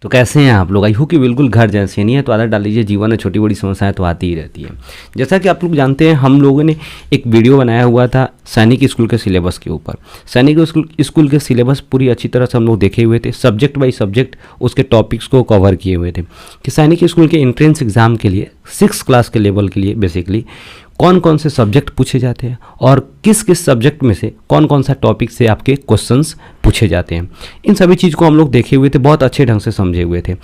तो कैसे हैं आप लोग? आई होप कि बिल्कुल घर जैसे नहीं है तो आदत डाल लीजिए। जीवन में छोटी बड़ी समस्याएं तो आती ही रहती है। जैसा कि आप लोग जानते हैं, हम लोगों ने एक वीडियो बनाया हुआ था सैनिक स्कूल के सिलेबस के ऊपर। सैनिक स्कूल के सिलेबस पूरी अच्छी तरह से हम लोग देखे हुए थे, सब्जेक्ट बाई सब्जेक्ट उसके टॉपिक्स को कवर किए हुए थे कि सैनिक स्कूल के एंट्रेंस एग्जाम के लिए 6 क्लास के लेवल के लिए बेसिकली कौन कौन से सब्जेक्ट पूछे जाते हैं और किस किस सब्जेक्ट में से कौन कौन सा टॉपिक से आपके क्वेश्चंस पूछे जाते हैं। इन सभी चीज़ को हम लोग देखे हुए थे, बहुत अच्छे ढंग से समझे हुए थे।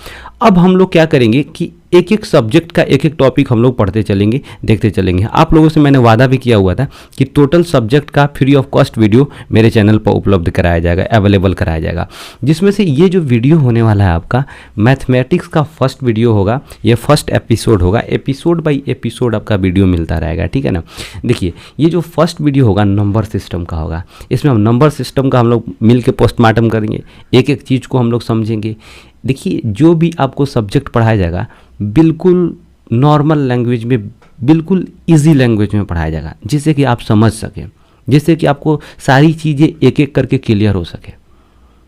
अब हम लोग क्या करेंगे कि एक एक सब्जेक्ट का एक एक टॉपिक हम लोग पढ़ते चलेंगे, देखते चलेंगे। आप लोगों से मैंने वादा भी किया हुआ था कि टोटल सब्जेक्ट का फ्री ऑफ कॉस्ट वीडियो मेरे चैनल पर उपलब्ध कराया जाएगा, अवेलेबल कराया जाएगा, जिसमें से ये जो वीडियो होने वाला है आपका मैथमेटिक्स का फर्स्ट वीडियो होगा, ये फर्स्ट एपिसोड होगा। एपिसोड बाई एपिसोड आपका वीडियो मिलता रहेगा, ठीक है ना। देखिए, ये जो फर्स्ट वीडियो होगा नंबर सिस्टम का होगा। इसमें हम नंबर सिस्टम का हम लोग मिल के पोस्टमार्टम करेंगे, एक एक चीज़ को हम लोग समझेंगे। देखिए, जो भी आपको सब्जेक्ट पढ़ाया जाएगा बिल्कुल नॉर्मल लैंग्वेज में, बिल्कुल इजी लैंग्वेज में पढ़ाया जाएगा, जिससे कि आप समझ सकें, जिससे कि आपको सारी चीज़ें एक एक करके क्लियर हो सके,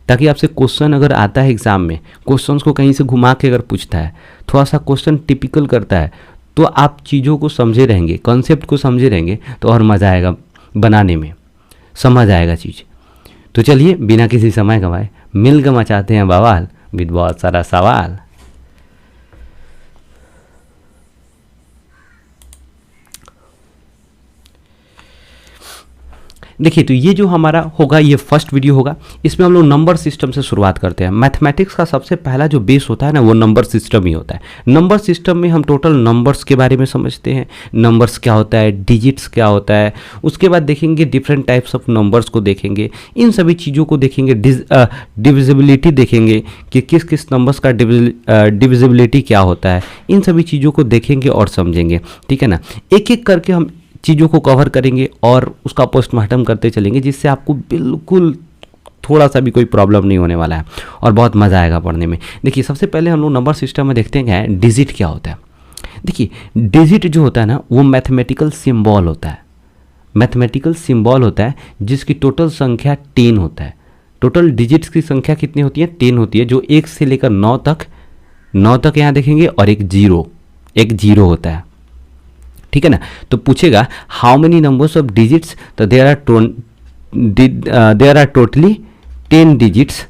ताकि आपसे क्वेश्चन अगर आता है एग्ज़ाम में, क्वेश्चंस को कहीं से घुमा के अगर पूछता है, थोड़ा सा क्वेश्चन टिपिकल करता है, तो आप चीज़ों को समझे रहेंगे, कॉन्सेप्ट को समझे रहेंगे, तो और मज़ा आएगा बनाने में, समझ आएगा चीज़। तो चलिए बिना किसी समय गंवाए मिलकर मचाते हैं बवाल विद बहुत सारा सवाल। देखिए, तो ये जो हमारा होगा ये फर्स्ट वीडियो होगा। इसमें हम लोग नंबर सिस्टम से शुरुआत करते हैं। मैथमेटिक्स का सबसे पहला जो बेस होता है ना, वो नंबर सिस्टम ही होता है। नंबर सिस्टम में हम टोटल नंबर्स के बारे में समझते हैं, नंबर्स क्या होता है, डिजिट्स क्या होता है, उसके बाद देखेंगे डिफरेंट टाइप्स ऑफ नंबर्स को देखेंगे, इन सभी चीज़ों को देखेंगे। डिविजिबिलिटी देखेंगे कि किस किस नंबर्स का डिविजिबिलिटी क्या होता है, इन सभी चीज़ों को देखेंगे और समझेंगे, ठीक है ना। एक एक करके हम चीज़ों को कवर करेंगे और उसका पोस्टमार्टम करते चलेंगे, जिससे आपको बिल्कुल थोड़ा सा भी कोई प्रॉब्लम नहीं होने वाला है और बहुत मज़ा आएगा पढ़ने में। देखिए, सबसे पहले हम लोग नंबर सिस्टम में देखते हैं क्या है, डिजिट क्या होता है। देखिए, डिजिट जो होता है ना, वो मैथमेटिकल सिंबल होता है। मैथमेटिकल सिंबल होता है जिसकी टोटल संख्या 10 होता है। टोटल डिजिट्स की संख्या कितनी होती है? 10 होती है, जो 1 से लेकर 9 तक यहाँ देखेंगे, और एक जीरो होता है, ठीक है ना। तो पूछेगा how many numbers of digits, तो there are totally 10 digits.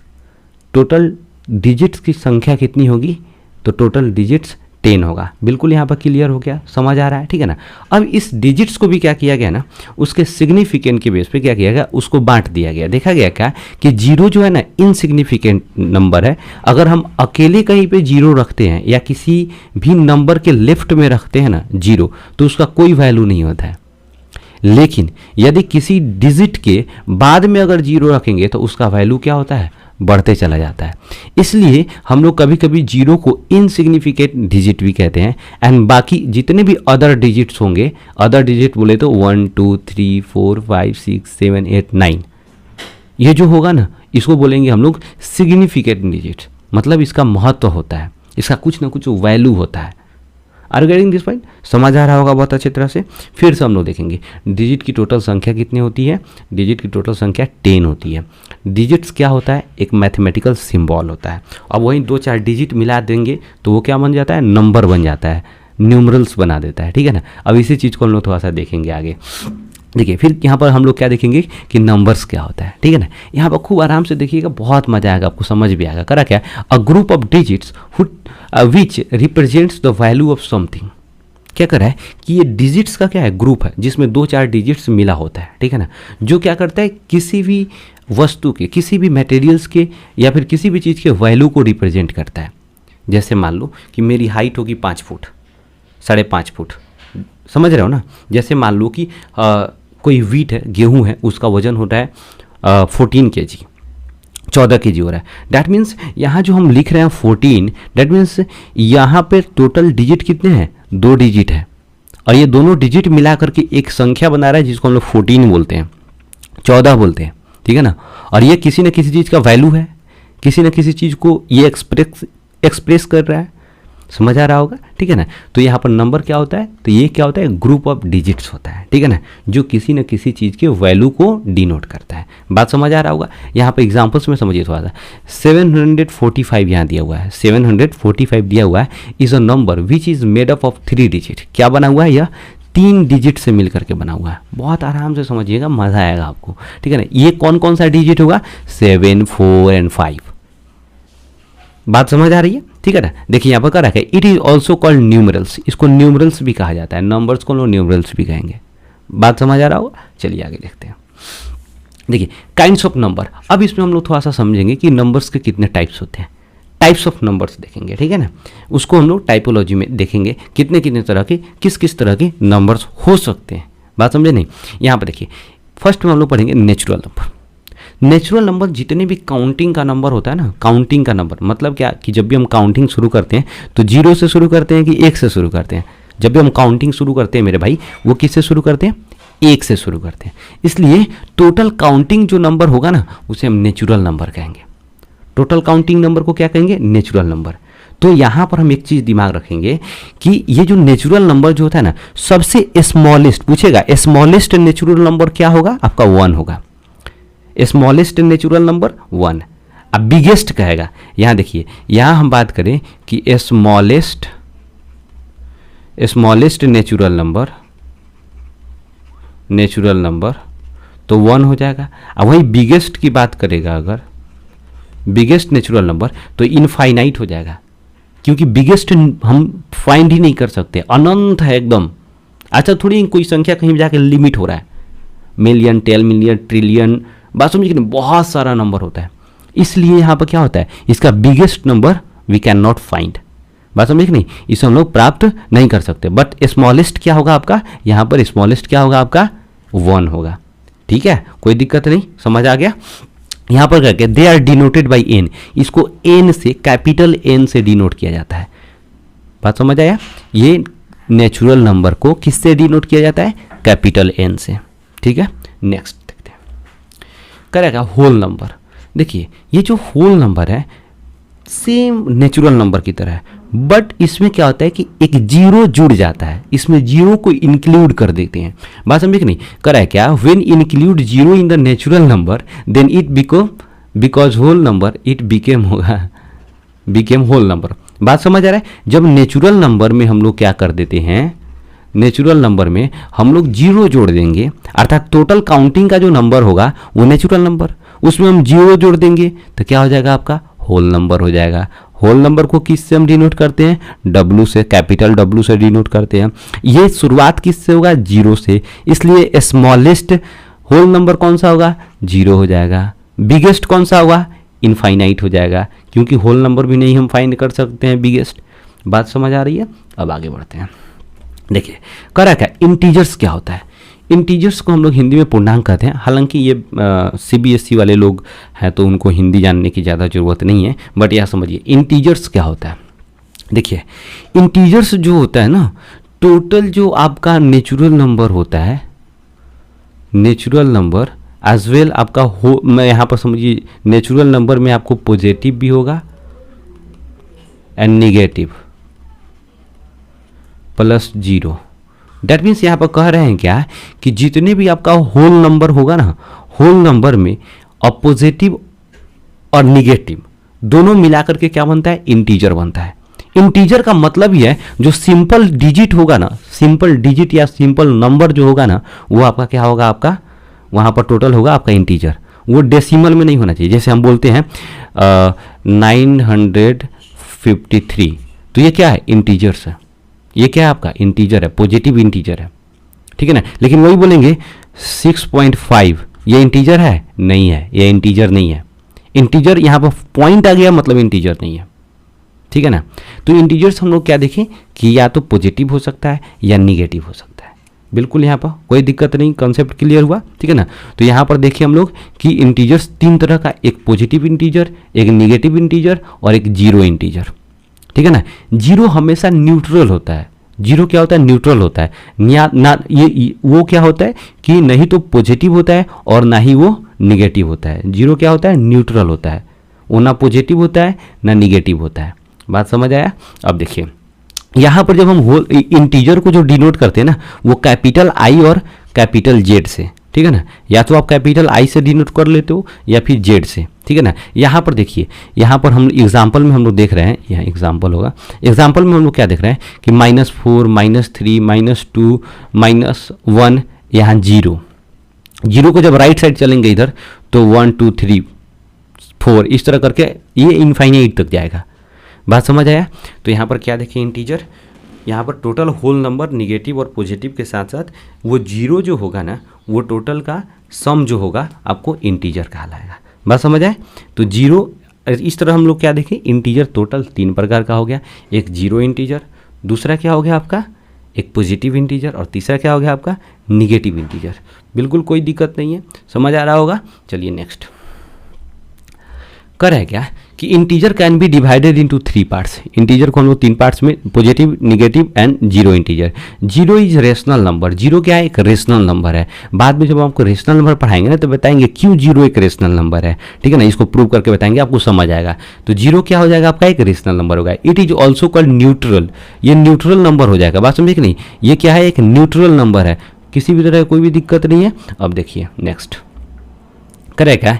Total digits की संख्या कितनी होगी? तो टोटल डिजिट्स 10 होगा। बिल्कुल यहाँ पर क्लियर हो गया, समझ आ रहा है, ठीक है ना। अब इस डिजिट्स को भी क्या किया गया ना, उसके सिग्निफिकेंट के बेस पे क्या किया गया, उसको बांट दिया गया। देखा गया क्या कि जीरो जो है ना इनसिग्निफिकेंट नंबर है। अगर हम अकेले कहीं पे जीरो रखते हैं या किसी भी नंबर के लेफ्ट में रखते हैं ना जीरो, तो उसका कोई वैल्यू नहीं होता है। लेकिन यदि किसी डिजिट के बाद में अगर जीरो रखेंगे तो उसका वैल्यू क्या होता है, बढ़ते चला जाता है। इसलिए हम लोग कभी कभी जीरो को इनसिग्निफिकेंट डिजिट भी कहते हैं। एंड बाकी जितने भी अदर डिजिट्स होंगे, अदर डिजिट बोले तो 1 2 3 4 5 6 7 8 9, ये जो होगा ना, इसको बोलेंगे हम लोग सिग्निफिकेंट डिजिट। मतलब इसका महत्व होता है, इसका कुछ ना कुछ वैल्यू होता है। Are you getting this point? समझ आ रहा होगा बहुत अच्छी तरह से। फिर से हम लोग देखेंगे डिजिट की टोटल संख्या कितनी होती है। डिजिट की टोटल संख्या 10 होती है। डिजिट्स क्या होता है? एक मैथमेटिकल सिंबल होता है। अब वहीं 2-4 डिजिट मिला देंगे तो वो क्या बन जाता है, नंबर बन जाता है, न्यूमरल्स बना देता है, ठीक है ना। अब इसी चीज़ को हम लोग थोड़ा सा देखेंगे आगे। देखिए, फिर यहाँ पर हम लोग क्या देखेंगे कि नंबर्स क्या होता है, ठीक है ना। यहाँ पर खूब आराम से देखिएगा, बहुत मजा आएगा, आपको समझ भी आएगा। करा क्या, a group of digits which represents the value of something. क्या करा है कि ये डिजिट्स का क्या है, ग्रुप है जिसमें 2-4 डिजिट्स मिला होता है, ठीक है ना। जो क्या करता है, किसी भी वस्तु के, किसी भी मटेरियल्स के या फिर किसी भी चीज़ के वैल्यू को रिप्रेजेंट करता है। जैसे मान लो कि मेरी हाइट होगी 5 फुट, 5.5 फुट, समझ रहे हो ना। जैसे मान लो कि कोई वीट है, गेहूं है, उसका वजन होता है 14 kg, 14 kg हो रहा है। डैट मीन्स यहाँ जो हम लिख रहे हैं 14, डैट मीन्स यहाँ पे टोटल डिजिट कितने हैं, 2 डिजिट है, और ये दोनों डिजिट मिला करके एक संख्या बना रहा है जिसको हम लोग 14 बोलते हैं, 14 बोलते हैं, ठीक है ना। और ये किसी न किसी चीज़ का वैल्यू है, किसी न किसी चीज़ को ये एक्सप्रेस कर रहा है। समझ आ रहा होगा, ठीक है ना। तो यहाँ पर नंबर क्या होता है, तो ये क्या होता है, ग्रुप ऑफ डिजिट्स होता है, ठीक है ना, जो किसी न किसी चीज़ के वैल्यू को डिनोट करता है। बात समझ आ रहा होगा। यहाँ पर एग्जाम्पल्स में समझिए थोड़ा सा। 745 यहाँ दिया हुआ है, 745 दिया हुआ है, is a number which is made up of 3 digit. क्या बना हुआ है, यह 3 डिजिट से मिल करके बना हुआ है। बहुत आराम से समझिएगा, मज़ा आएगा आपको, ठीक है ना। ये कौन कौन सा डिजिट होगा, 7, 4 एंड 5। बात समझ आ रही है, ठीक है ना। देखिए यहाँ पर क्या रखा है, it is also called numerals. इसको न्यूमरल्स भी कहा जाता है, नंबर्स को लोग न्यूमरल्स भी कहेंगे। बात समझ आ रहा होगा। चलिए आगे देखते हैं। देखिए काइंड्स ऑफ नंबर। अब इसमें हम लोग थोड़ा सा समझेंगे कि नंबर्स के कितने टाइप्स होते हैं। टाइप्स ऑफ नंबर्स देखेंगे, ठीक है ना। उसको हम लोग टाइपोलॉजी में देखेंगे, कितने कितने तरह के, किस किस तरह के नंबर्स हो सकते हैं। बात समझे नहीं। यहाँ पर देखिए फर्स्ट में हम लोग पढ़ेंगे नेचुरल नंबर। नेचुरल नंबर जितने भी काउंटिंग का नंबर होता है ना, काउंटिंग का नंबर मतलब क्या कि जब भी हम काउंटिंग शुरू करते हैं तो 0 से शुरू करते हैं कि 1 से शुरू करते हैं। जब भी हम काउंटिंग शुरू करते हैं मेरे भाई, वो किससे शुरू करते हैं, 1 से शुरू करते हैं। इसलिए टोटल काउंटिंग जो नंबर होगा ना, उसे हम नेचुरल नंबर कहेंगे। टोटल काउंटिंग नंबर को क्या कहेंगे, नेचुरल नंबर। तो यहाँ पर हम एक चीज़ दिमाग रखेंगे कि ये जो नेचुरल नंबर जो होता है ना, सबसे स्मॉलेस्ट पूछेगा, स्मॉलेस्ट नेचुरल नंबर क्या होगा, आपका 1 होगा। Smallest natural number 1। अब बिगेस्ट कहेगा, यहाँ देखिए, यहाँ हम बात करें कि स्मॉलेस्ट नेचुरल नंबर तो 1 हो जाएगा। अब वही बिगेस्ट की बात करेगा, अगर बिगेस्ट नेचुरल नंबर तो इनफाइनाइट हो जाएगा, क्योंकि बिगेस्ट हम फाइंड ही नहीं कर सकते, अनंत है एकदम। अच्छा थोड़ी कोई संख्या कहीं जाके लिमिट हो रहा है, मिलियन, 10 मिलियन, ट्रिलियन, बात समझिए कि बहुत सारा नंबर होता है। इसलिए यहाँ पर क्या होता है, इसका biggest number we can not find. बात समझिए कि नहीं, इसे हम लोग प्राप्त नहीं कर सकते। बट स्मॉलेस्ट क्या होगा आपका, यहाँ पर स्मॉलेस्ट क्या होगा आपका, 1 होगा। ठीक है, कोई दिक्कत नहीं, समझ आ गया। यहाँ पर क्या क्या, they are denoted by N. इसको एन से, कैपिटल एन से डिनोट किया जाता है। बात समझ आया। ये नेचुरल नंबर को किससे डिनोट किया जाता है, कैपिटल एन से। ठीक है, नेक्स्ट देखते हैं। करेगा होल नंबर। देखिए ये जो होल नंबर है सेम नेचुरल नंबर की तरह है, बट इसमें क्या होता है कि एक जीरो जुड़ जाता है, इसमें जीरो को इंक्लूड कर देते हैं। बात समझे कि नहीं। करा है क्या, when include zero in the natural number then it because whole number it became whole number. बात समझ आ रहा है। जब नेचुरल नंबर में हम लोग क्या कर देते हैं, नेचुरल नंबर में हम लोग जीरो जोड़ देंगे, अर्थात टोटल काउंटिंग का जो नंबर होगा वो नेचुरल नंबर, उसमें हम जीरो जोड़ देंगे तो क्या हो जाएगा आपका, होल नंबर हो जाएगा। होल नंबर को किस से हम डिनोट करते हैं, डब्ल्यू से, कैपिटल डब्ल्यू से डिनोट करते हैं। ये शुरुआत किससे होगा, जीरो से, इसलिए स्मॉलेस्ट होल नंबर कौन सा होगा, जीरो हो जाएगा। बिगेस्ट कौन सा होगा, इनफाइनाइट हो जाएगा, क्योंकि होल नंबर भी नहीं हम फाइंड कर सकते हैं बिगेस्ट। बात समझ आ रही है। अब आगे बढ़ते हैं। देखिए करा क्या, इंटीजर्स क्या होता है। इंटीजर्स को हम लोग हिंदी में पूर्णांक कहते हैं। हालांकि ये सीबीएसई वाले लोग हैं तो उनको हिंदी जानने की ज़्यादा ज़रूरत नहीं है, बट यह समझिए इंटीजर्स क्या होता है। देखिए इंटीजर्स जो होता है ना, टोटल जो आपका नेचुरल नंबर होता है, नेचुरल नंबर एज वेल आपका हो, मैं यहाँ पर समझिए नेचुरल नंबर में आपको पॉजिटिव भी होगा and negative plus zero. That means यहाँ पर कह रहे हैं क्या कि जितने भी आपका होल नंबर होगा ना, होल नंबर में पॉजिटिव और निगेटिव दोनों मिलाकर के क्या बनता है, इंटीजर बनता है। इंटीजर का मतलब ही है जो सिंपल डिजिट होगा ना, सिंपल डिजिट या सिंपल नंबर जो होगा ना, वो आपका क्या होगा, आपका वहाँ पर टोटल होगा आपका इंटीजर। वो डेसिमल में नहीं होना चाहिए। जैसे हम बोलते हैं 953, तो ये क्या है, इंटीजर्स है। ये क्या है आपका, इंटीजर है, पॉजिटिव इंटीजर है, ठीक है ना। लेकिन वही बोलेंगे 6.5, ये इंटीजर है, नहीं है, ये इंटीजर नहीं है। इंटीजर यहाँ पर पॉइंट आ गया मतलब इंटीजर नहीं है, ठीक है ना। तो इंटीजर्स हम लोग क्या देखें कि या तो पॉजिटिव हो सकता है या निगेटिव हो सकता है। बिल्कुल यहाँ पर कोई दिक्कत नहीं, कंसेप्ट क्लियर हुआ, ठीक है ना। तो यहाँ पर देखिए हम लोग कि इंटीजर्स 3 तरह का, एक पॉजिटिव इंटीजर, एक निगेटिव इंटीजर और एक जीरो इंटीजर, ठीक है ना। जीरो हमेशा न्यूट्रल होता है। जीरो क्या होता है, न्यूट्रल होता है। ना ये वो क्या होता है कि नहीं तो पॉजिटिव होता है और ना ही वो निगेटिव होता है। जीरो क्या होता है, न्यूट्रल होता है। वो ना पॉजिटिव होता है ना निगेटिव होता है, बात समझ आया। अब देखिए यहाँ पर जब हम होल इंटीजर को जो डिनोट करते हैं ना वो कैपिटल आई और कैपिटल जेड से, ठीक है ना, या तो आप कैपिटल आई से डिनोट कर लेते हो या फिर जेड से, ठीक है ना। यहाँ पर देखिए, यहाँ पर हम एग्जाम्पल में हम लोग देख रहे हैं, यहाँ एग्जाम्पल होगा, एग्जाम्पल में हम लोग क्या देख रहे हैं कि -4 -3 -2 -1, यहाँ 0 को जब राइट साइड चलेंगे इधर तो 1 2 3 4 इस तरह करके ये इनफाइनाइट तक जाएगा। बात समझ आया। तो यहाँ पर क्या देखें इंटीजर, यहाँ पर टोटल होल नंबर निगेटिव और पॉजिटिव के साथ साथ वो 0 जो होगा ना वो टोटल का सम जो होगा आपको इंटीजर कहलाएगा। बात समझ आए। तो 0 इस तरह हम लोग क्या देखें इंटीजर टोटल 3 प्रकार का हो गया, एक 0 इंटीजर, दूसरा क्या हो गया आपका एक पॉजिटिव इंटीजर और तीसरा क्या हो गया आपका निगेटिव इंटीजर। बिल्कुल कोई दिक्कत नहीं है, समझ आ रहा होगा। चलिए नेक्स्ट कर है क्या कि integer can be divided into 3 parts. Integer को हम लोग 3 पार्ट्स में positive negative and 0 integer. 0 is rational number, 0 क्या है एक रेशनल नंबर है। बाद में जब आपको रेशनल नंबर पढ़ाएंगे ना तो बताएंगे क्यों 0 एक रेशनल नंबर है, ठीक है ना, इसको प्रूव करके बताएंगे, आपको समझ आएगा। तो 0 क्या हो जाएगा आपका एक रेशनल नंबर होगा। It is also called neutral, ये न्यूट्रल नंबर हो जाएगा। बात समझे कि नहीं, ये क्या है एक न्यूट्रल नंबर है, किसी भी तरह कोई भी दिक्कत नहीं है। अब देखिए नेक्स्ट करें क्या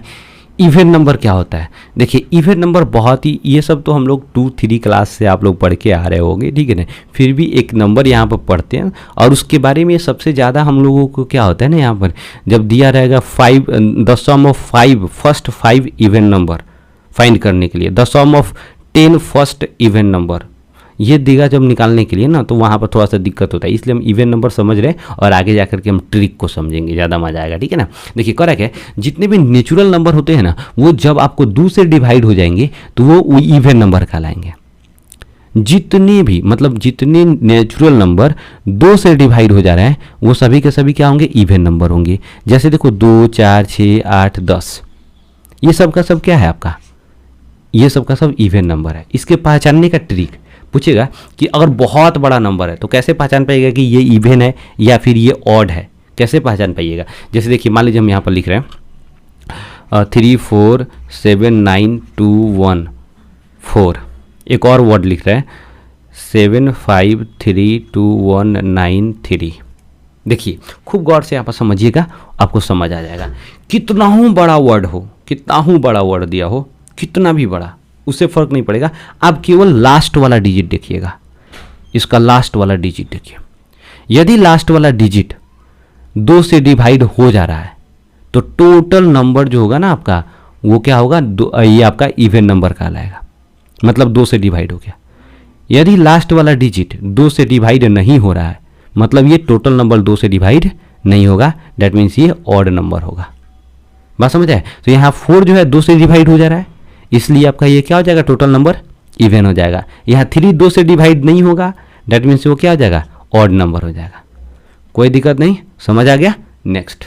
इवन नंबर क्या होता है। देखिए इवन नंबर बहुत ही, ये सब तो हम लोग 2-3 क्लास से आप लोग पढ़ के आ रहे होंगे, ठीक है ना, फिर भी एक नंबर यहाँ पर पढ़ते हैं और उसके बारे में सबसे ज़्यादा हम लोगों को क्या होता है ना, यहाँ पर जब दिया रहेगा 5 the sum of 5 first 5 even number find करने के लिए, the sum of 10 first even number, ये देगा जब निकालने के लिए ना तो वहाँ पर थोड़ा सा दिक्कत होता है, इसलिए हम इवन नंबर समझ रहे हैं और आगे जाकर के हम ट्रिक को समझेंगे, ज़्यादा मजा आएगा, ठीक है ना। देखिए करेक्ट है, जितने भी नेचुरल नंबर होते हैं ना वो जब आपको 2 से डिवाइड हो जाएंगे तो वो इवन नंबर कहलाएंगे। जितने भी मतलब जितने नेचुरल नंबर 2 से डिवाइड हो जा रहे हैं वो सभी के सभी क्या होंगे इवन नंबर होंगे। जैसे देखो 2 4 6 8 10 ये सब का सब क्या है आपका, ये सब का सब इवन नंबर है। इसके पहचानने का ट्रिक पूछेगा कि अगर बहुत बड़ा नंबर है तो कैसे पहचान पाइएगा कि ये इवन है या फिर ये ऑड है, कैसे पहचान पाइएगा। जैसे देखिए मान लीजिए हम यहाँ पर लिख रहे हैं 3 4 7 9 2 1 4, एक और वर्ड लिख रहे हैं 7 5 3 2 1 9 3। देखिए खूब गौर से आप समझिएगा, आपको समझ आ जाएगा। कितना ही बड़ा वर्ड हो, कितना ही बड़ा वर्ड दिया हो, कितना भी बड़ा, उससे फर्क नहीं पड़ेगा, आप केवल लास्ट वाला डिजिट देखिएगा, इसका लास्ट वाला डिजिट देखिए। यदि लास्ट वाला डिजिट 2 से डिवाइड हो जा रहा है तो टोटल नंबर जो होगा ना आपका वो क्या होगा, ये आपका इवन नंबर कहलाएगा, मतलब 2 से डिवाइड हो गया। यदि लास्ट वाला डिजिट 2 से डिवाइड नहीं हो रहा है मतलब ये टोटल नंबर 2 से डिवाइड नहीं होगा, दैट मीन्स ये ऑड नंबर होगा। बात समझ आए। तो यहाँ 4 जो है 2 से डिवाइड हो जा रहा है इसलिए आपका ये क्या हो जाएगा टोटल नंबर इवन हो जाएगा। यहाँ 3 2 से डिवाइड नहीं होगा, डेट मीन्स वो क्या हो जाएगा ऑड नंबर हो जाएगा। कोई दिक्कत नहीं, समझ आ गया। नेक्स्ट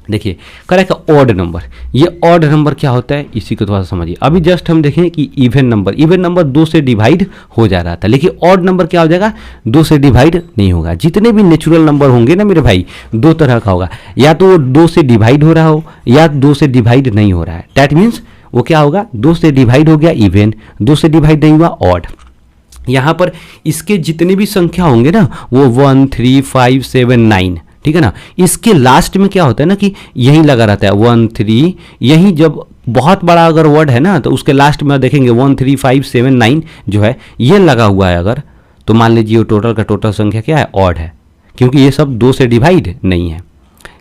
देखिए करेक्ट ऑड नंबर, ये ऑड नंबर क्या होता है इसी को थोड़ा सा समझिए। अभी जस्ट हम देखें कि इवन नंबर 2 से डिवाइड हो जा रहा था, लेकिन ऑड नंबर क्या हो जाएगा 2 से डिवाइड नहीं होगा। जितने भी नेचुरल नंबर होंगे ना मेरे भाई 2 तरह का होगा, या तो 2 से डिवाइड हो रहा हो या 2 से डिवाइड नहीं हो रहा है, दैट मीन्स वो क्या होगा 2 से डिवाइड हो गया इवन, 2 से डिवाइड नहीं हुआ ऑड। यहाँ पर इसके जितने भी संख्या होंगे ना वो 1 3 5 7 9, ठीक है ना। इसके लास्ट में क्या होता है ना कि यही लगा रहता है 1 3, यही जब बहुत बड़ा अगर वर्ड है ना तो उसके लास्ट में देखेंगे 1 3 5 7 9 जो है ये लगा हुआ है अगर, तो मान लीजिए टोटल का टोटल संख्या क्या है ऑड है, क्योंकि ये सब 2 से डिवाइड नहीं है।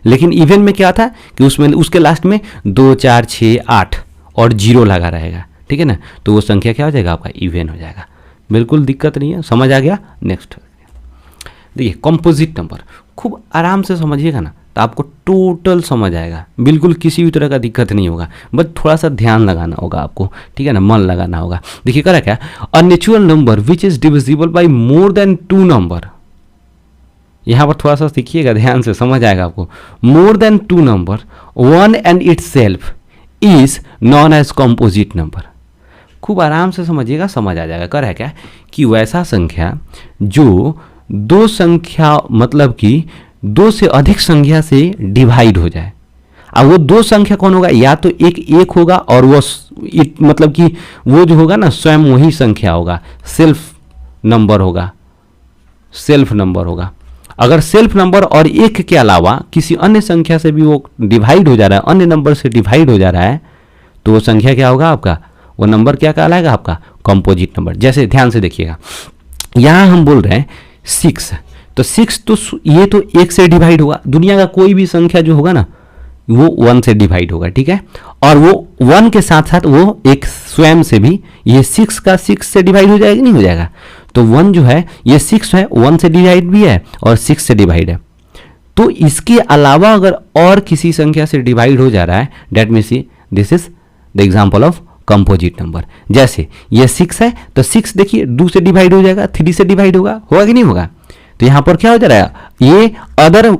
लेकिन इवन में क्या था कि उसमें उसके लास्ट में 2 4 6 8 और 0 लगा रहेगा, ठीक है ना, तो वो संख्या क्या हो जाएगा आपका इवन हो जाएगा। बिल्कुल दिक्कत नहीं है, समझ आ गया। नेक्स्ट देखिए कंपोजिट नंबर, खूब आराम से समझिएगा ना तो आपको टोटल समझ आएगा, बिल्कुल किसी भी तरह का दिक्कत नहीं होगा, बस थोड़ा सा ध्यान लगाना होगा आपको, ठीक है ना, मन लगाना होगा। देखिए करा क्या, a natural number which is divisible by more than 2 number, यहाँ पर थोड़ा सा सीखिएगा ध्यान से, समझ आएगा आपको। More than 2 number 1 and itself is known as composite number. खूब आराम से समझिएगा, समझ आ जाएगा। कर है क्या कि वैसा संख्या जो 2 संख्या मतलब कि 2 से अधिक संख्या से डिवाइड हो जाए। अब वो दो संख्या कौन होगा, या तो एक होगा और वो मतलब कि वो जो होगा ना स्वयं वही संख्या होगा, सेल्फ नंबर होगा, सेल्फ नंबर होगा। अगर सेल्फ नंबर और एक के अलावा किसी अन्य संख्या से भी वो डिवाइड हो जा रहा है, अन्य नंबर से डिवाइड हो जा रहा है, तो वो संख्या क्या होगा आपका, वो नंबर क्या कहलाएगा आपका, कंपोजिट नंबर। जैसे ध्यान से देखिएगा, यहां हम बोल रहे हैं 6, तो 6 तो ये तो 1 से डिवाइड होगा, दुनिया का कोई भी संख्या जो होगा ना वो 1 से डिवाइड होगा, ठीक है। और वो 1 के साथ साथ वो एक स्वयं से भी, ये 6 का 6 से डिवाइड हो जाएगा, नहीं हो जाएगा। तो 1 जो है ये 6 है, 1 से डिवाइड भी है और 6 से डिवाइड है। तो इसके अलावा अगर और किसी संख्या से डिवाइड हो जा रहा है, that means this is the example of composite number. जैसे ये 6 है तो 6 देखिए 2 से डिवाइड हो जाएगा, 3 से डिवाइड होगा कि नहीं होगा। तो यहां पर क्या हो जा रहा है, ये अदर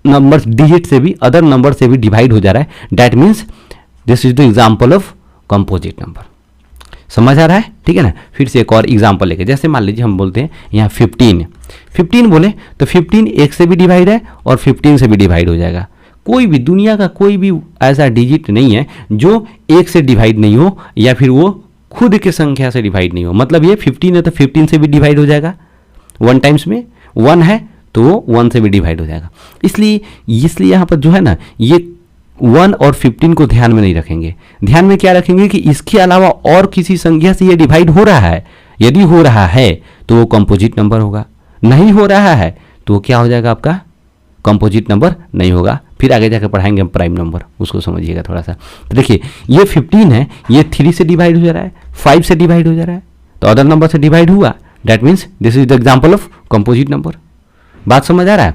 नंबर डिजिट से भी, अदर नंबर से भी डिवाइड हो जा रहा है, that means this is the example of composite number. समझ आ रहा है, ठीक है ना। फिर से एक और एग्जाम्पल लेके, जैसे मान लीजिए हम बोलते हैं यहाँ 15 बोले तो 15 1 से भी डिवाइड है और 15 से भी डिवाइड हो जाएगा। कोई भी दुनिया का कोई भी ऐसा डिजिट नहीं है जो 1 से डिवाइड नहीं हो या फिर वो खुद के संख्या से डिवाइड नहीं हो। मतलब ये 15 है तो 15 से भी डिवाइड हो जाएगा, 1 टाइम्स में 1 है तो वो 1 से भी डिवाइड हो जाएगा। इसलिए यहाँ पर जो है ना, ये 1 और 15 को ध्यान में नहीं रखेंगे। ध्यान में क्या रखेंगे कि इसके अलावा और किसी संख्या से ये डिवाइड हो रहा है। यदि हो रहा है तो वो कंपोजिट नंबर होगा, नहीं हो रहा है तो वो क्या हो जाएगा आपका, कंपोजिट नंबर नहीं होगा। फिर आगे जाकर पढ़ाएंगे हम प्राइम नंबर, उसको समझिएगा थोड़ा सा। तो देखिए ये 15 है, ये 3 से डिवाइड हो जा रहा है, 5 से डिवाइड हो जा रहा है, तो अदर नंबर से डिवाइड हुआ, that means this is the example of composite number. बात समझ आ रहा है।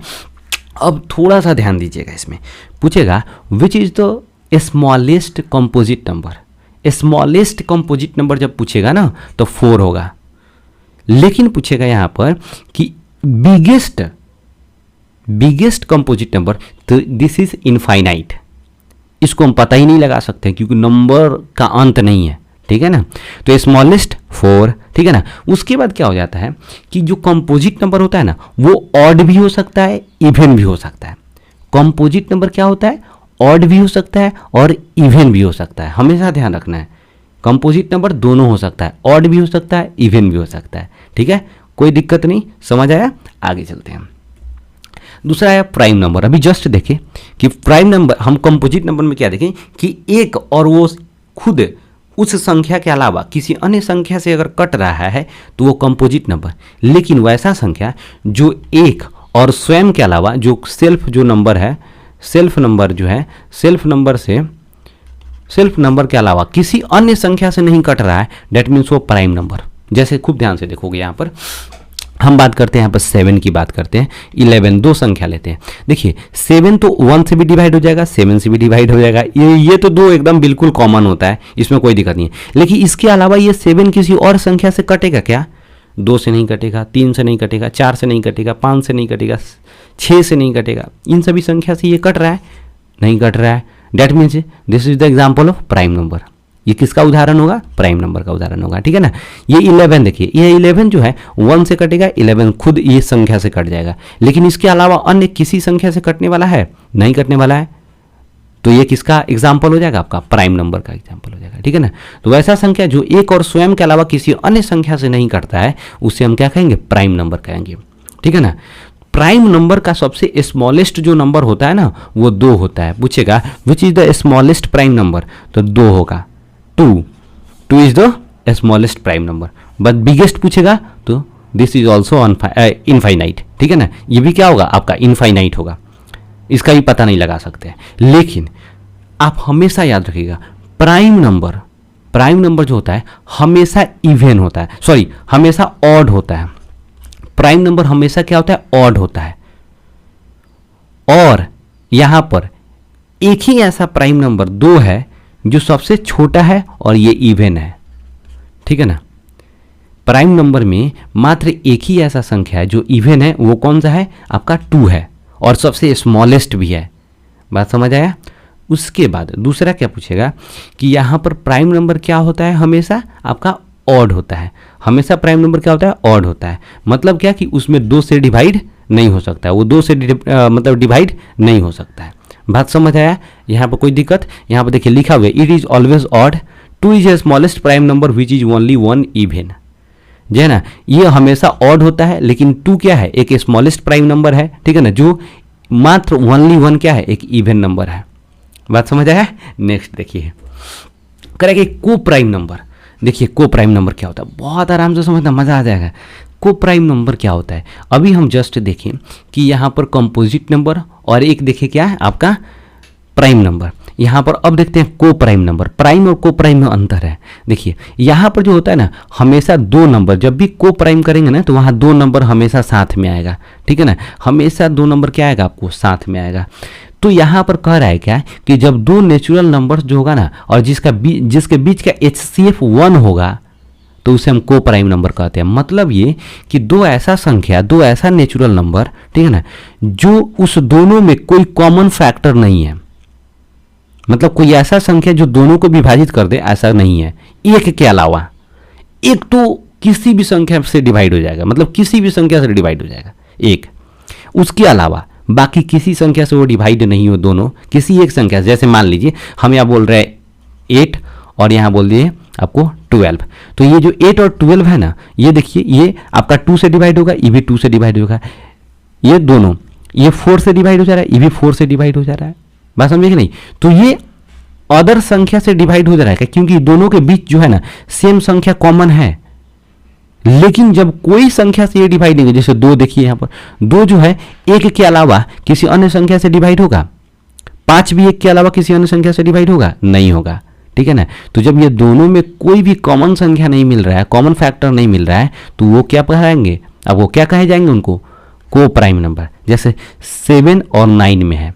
अब थोड़ा सा ध्यान दीजिएगा, इसमें पूछेगा which is the smallest composite number. Smallest composite number जब पूछेगा ना तो 4 होगा, लेकिन पूछेगा यहाँ पर कि बिगेस्ट कंपोजिट नंबर, तो दिस इज इनफाइनाइट। इसको हम पता ही नहीं लगा सकते क्योंकि नंबर का अंत नहीं है, ठीक है ना। तो स्मॉलेस्ट 4, ठीक है ना। उसके बाद क्या हो जाता है कि जो कंपोजिट नंबर होता है ना वो ऑड भी हो सकता है, इवन भी हो सकता है। कंपोजिट नंबर क्या होता है, ऑड भी हो सकता है और इवन भी हो सकता है। हमेशा ध्यान रखना है, कंपोजिट नंबर दोनों हो सकता है, ऑड भी हो सकता है, इवन भी हो सकता है, ठीक है। कोई दिक्कत नहीं, समझ आया। आगे चलते हैं। दूसरा है प्राइम नंबर। अभी जस्ट देखें कि प्राइम नंबर, हम कंपोजिट नंबर में क्या देखें कि एक और वो खुद उस संख्या के अलावा किसी अन्य संख्या से अगर कट रहा है तो वो कंपोजिट नंबर। लेकिन वैसा संख्या जो एक और स्वयं के अलावा जो सेल्फ जो नंबर है, सेल्फ नंबर जो है, सेल्फ नंबर के अलावा किसी अन्य संख्या से नहीं कट रहा है, डेट मीन्स वो प्राइम नंबर। जैसे खूब ध्यान से देखोगे यहाँ पर हम बात करते हैं, यहाँ पर 7 की बात करते हैं, 11 दो संख्या लेते हैं। देखिए 7 तो 1 से भी डिवाइड हो जाएगा, 7 से भी डिवाइड हो जाएगा, ये तो दो एकदम बिल्कुल कॉमन होता है, इसमें कोई दिक्कत नहीं है। लेकिन इसके अलावा ये 7 किसी और संख्या से कटेगा क्या, 2 से नहीं कटेगा, 3 से नहीं कटेगा, 4 से नहीं कटेगा, 5 से नहीं कटेगा, 6 से नहीं कटेगा। इन सभी संख्या से ये कट रहा है, नहीं कट रहा है, that means this is the example of prime number. ये किसका उदाहरण होगा, प्राइम नंबर का उदाहरण होगा, ठीक है ना। ये 11 देखिए, ये 11 जो है 1 से कटेगा, 11 खुद ये संख्या से कट जाएगा। लेकिन इसके अलावा अन्य किसी संख्या से कटने वाला है, नहीं कटने वाला है, तो ये किसका एग्जाम्पल हो जाएगा, आपका प्राइम नंबर का एग्जाम्पल हो जाएगा, ठीक है ना। तो वैसा संख्या जो एक और स्वयं के अलावा किसी अन्य संख्या से नहीं कटता है उसे हम क्या कहेंगे, प्राइम नंबर कहेंगे, ठीक है ना। प्राइम नंबर का सबसे स्मॉलेस्ट जो नंबर होता है ना वो 2 होता है। पूछेगा which is the smallest prime number, तो 2 होगा, 2 is the smallest prime number. But biggest पूछेगा तो दिस इज ऑल्सो इनफाइनाइट, ठीक है ना। ये भी क्या होगा आपका, इनफाइनाइट होगा, इसका भी पता नहीं लगा सकते हैं। लेकिन आप हमेशा याद रखिएगा प्राइम नंबर जो होता है हमेशा इवन होता है, सॉरी हमेशा ऑड होता है। प्राइम नंबर हमेशा क्या होता है, ऑड होता है। और यहां पर एक ही ऐसा प्राइम नंबर 2 है जो सबसे छोटा है और ये इवन है, ठीक है ना। प्राइम नंबर में मात्र एक ही ऐसा संख्या है जो इवन है, वो कौन सा है, आपका 2 है और सबसे स्मॉलेस्ट भी है। बात समझ आया। उसके बाद दूसरा क्या पूछेगा कि यहाँ पर प्राइम नंबर क्या होता है, हमेशा आपका ऑड होता है। हमेशा प्राइम नंबर क्या होता है, ऑड होता है। मतलब क्या कि उसमें 2 से डिवाइड नहीं हो सकता है, वो 2 से मतलब डिवाइड नहीं हो सकता है। बात समझ आया? यहाँ पर कोई दिक्कत? यहाँ पर देखिए लिखा हुआ है it is always odd, 2 is a smallest prime number which is only 1 even. जो है ना, ये हमेशा ऑड होता है, लेकिन 2 क्या है, एक स्मॉलेस्ट प्राइम नंबर है, ठीक है ना, जो मात्र ओनली 1 क्या है, एक इवन नंबर है। बात समझ आया? नेक्स्ट देखिए करेंगे को प्राइम नंबर। देखिए को प्राइम नंबर क्या होता है, बहुत आराम से समझना, मजा आ जाएगा। को प्राइम नंबर क्या होता है, अभी हम जस्ट देखें कि यहाँ पर कंपोजिट नंबर और एक देखिए क्या है आपका प्राइम नंबर। यहाँ पर अब देखते हैं को प्राइम नंबर, प्राइम और को प्राइम में अंतर है। देखिए यहाँ पर जो होता है ना, हमेशा 2 नंबर, जब भी को प्राइम करेंगे ना तो वहाँ 2 नंबर हमेशा साथ में आएगा, ठीक है ना, हमेशा 2 नंबर क्या आएगा आपको साथ में आएगा। तो यहाँ पर कह रहा है क्या कि जब 2 नेचुरल नंबर जो होगा ना और जिसके बीच का HCF 1 होगा तो उसे हम को प्राइम नंबर कहते हैं। मतलब ये कि 2 ऐसा संख्या, 2 ऐसा नेचुरल नंबर, ठीक है ना, जो उस दोनों में कोई कॉमन फैक्टर नहीं है, मतलब कोई ऐसा संख्या जो दोनों को विभाजित कर दे, ऐसा नहीं है। एक के अलावा, एक तो किसी भी संख्या से डिवाइड हो जाएगा, मतलब किसी भी संख्या से डिवाइड हो जाएगा एक, उसके अलावा बाकी किसी संख्या से वो डिवाइड नहीं हो, दोनों किसी एक संख्या से। जैसे मान लीजिए हम यहाँ बोल रहे हैं 8 और यहाँ बोल दिए आपको 12, तो ये जो 8 और 12 है ना, ये देखिए ये आपका 2 से डिवाइड होगा, ये भी 2 से डिवाइड होगा, ये दोनों, ये 4 से डिवाइड हो जा रहा है, ये भी 4 से डिवाइड हो जा रहा है। बात समझे कि नहीं? तो ये अदर संख्या से डिवाइड हो जा रहा है क्योंकि दोनों के बीच जो है ना सेम संख्या कॉमन है। लेकिन जब कोई संख्या से ये डिवाइड नहीं, जैसे 2 देखिए यहाँ पर 2 जो है एक के अलावा किसी अन्य संख्या से डिवाइड होगा, 5 भी एक के अलावा किसी अन्य संख्या से डिवाइड होगा, नहीं होगा, ठीक है ना। तो जब ये दोनों में कोई भी कॉमन संख्या नहीं मिल रहा है, कॉमन फैक्टर नहीं मिल रहा है, तो वो क्या कहेंगे, अब वो क्या कहे जाएंगे उनको, को प्राइम नंबर। जैसे 7 और 9 में है,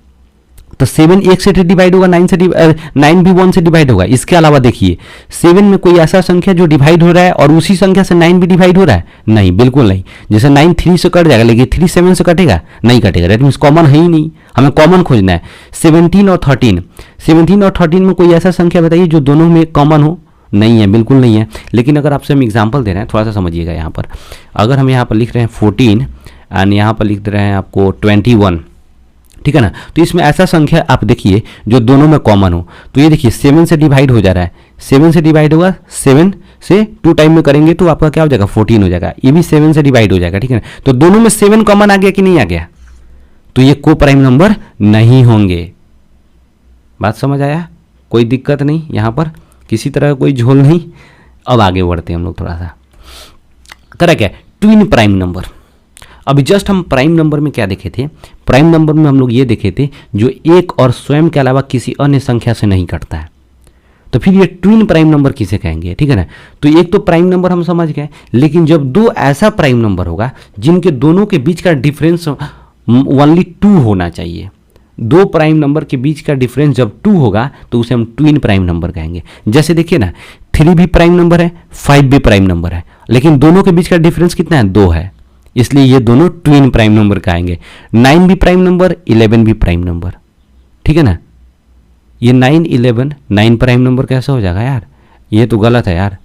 तो 7 1 से डिवाइड होगा, 9 भी 1 से डिवाइड होगा। इसके अलावा देखिए 7 में कोई ऐसा संख्या जो डिवाइड हो रहा है और उसी संख्या से 9 भी डिवाइड हो रहा है, नहीं, बिल्कुल नहीं। जैसे 9 3 से कट जाएगा, लेकिन 3 7 से कटेगा, नहीं कटेगा, दैट मीन्स कॉमन है ही नहीं, हमें कॉमन खोजना है। 17 और 13 में कोई ऐसा संख्या बताइए जो दोनों में कॉमन हो, नहीं है, बिल्कुल नहीं है। लेकिन अगर आपसे हम एग्जाम्पल दे रहे हैं, थोड़ा सा समझिएगा। यहाँ पर अगर हम यहाँ पर लिख रहे हैं 14 एंड यहाँ पर लिख रहे हैं आपको 21, ठीक है ना, तो इसमें ऐसा संख्या आप देखिए जो दोनों में कॉमन हो। तो ये देखिए 7 से डिवाइड हो जा रहा है, 7 से डिवाइड होगा, 7 से 2 टाइम में करेंगे तो आपका क्या हो जाएगा, 14 हो जाएगा। ये भी 7 से डिवाइड हो जाएगा, ठीक है ना। तो दोनों में 7 कॉमन आ गया कि नहीं आ गया, तो ये को प्राइम नंबर नहीं होंगे। बात समझ आया? कोई दिक्कत नहीं, यहाँ पर किसी तरह का कोई झोल नहीं। अब आगे बढ़ते हैं हम लोग थोड़ा सा, करा क्या, ट्विन प्राइम नंबर। अभी जस्ट हम प्राइम नंबर में क्या देखे थे, प्राइम नंबर में हम लोग ये देखे थे जो एक और स्वयं के अलावा किसी अन्य संख्या से नहीं कटता है। तो फिर ये ट्विन प्राइम नंबर किसे कहेंगे, ठीक है ना। तो एक तो प्राइम नंबर हम समझ गए, लेकिन जब 2 ऐसा प्राइम नंबर होगा जिनके दोनों के बीच का डिफरेंस ओनली 2 होना चाहिए, 2 प्राइम नंबर के बीच का डिफरेंस जब 2 होगा तो उसे हम ट्विन प्राइम नंबर कहेंगे। जैसे देखिए ना 3 भी प्राइम नंबर है, 5 भी प्राइम नंबर है, लेकिन दोनों के बीच का डिफरेंस कितना है, 2 है, इसलिए ये दोनों ट्विन प्राइम नंबर कहेंगे। 9 भी प्राइम नंबर, 11 भी प्राइम नंबर, ठीक है ना। ये 9 11 9 प्राइम नंबर कैसे हो जाएगा यार, ये तो गलत है यार,